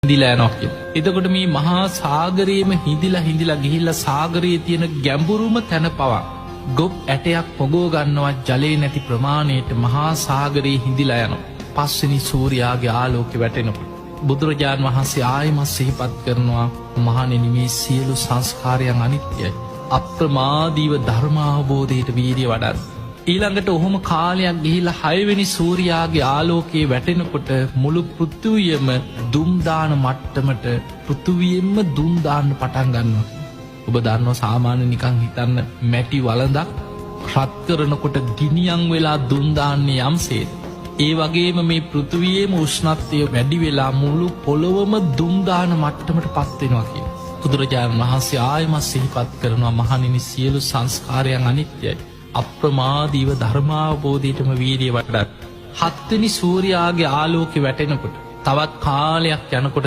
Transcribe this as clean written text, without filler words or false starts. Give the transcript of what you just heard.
හිඳිලා යනවා කියලා. එතකොට මේ මහා සාගරයේම හිඳිලා ගිහිල්ලා සාගරයේ තියෙන ගැඹුරුම තැන පවා ගොබ් ඇටයක් පොගෝ ගන්නවා ජලය නැති ප්‍රමාණයට මහා සාගරයේ හිඳිලා යනවා. පස්වෙනි සූර්යාගේ ආලෝකෙ වැටෙනකොට බුදුරජාණන් වහන්සේ ආයෙමත් සිහිපත් කරනවා මහණෙනි මේ සියලු සංස්කාරයන් අනිත්‍යයි. අප්‍රමාදීව ධර්මාවබෝධයට වීරිය වඩන්න. ඊළඟට ඔහොම කාලයක් ගිහිලා 6 වෙනි සූර්යාගේ ආලෝකයේ වැටෙනකොට මුළු පෘථුවියම දුම්දාන මට්ටමට පෘථුවියෙන්ම දුම්දාන්න පටන් ගන්නවා. ඔබ දන්නවා සාමාන්‍ය නිකන් හිතන්න මැටි වලඳක් රත් කරනකොට ගිනියම් වෙලා දුම්දාන්නේ යම්සේද. ඒ වගේම මේ පෘථුවියේම උෂ්ණත්වය වැඩි වෙලා මුළු පොළොවම දුම්දාන මට්ටමට පත් වෙනවා කියලා. බුදුරජාණන් වහන්සේ ආයෙමත් සිහිපත් කරනවා මහණෙනි සියලු සංස්කාරයන් අනිත්‍යයි. අප්‍රමාදීව ධර්මාවබෝධයටම වීරිය වඩන්න. 7 වෙනි සූර්යාගේ ආලෝකෙ වැටෙනකොට තවත් කාලයක් යනකොට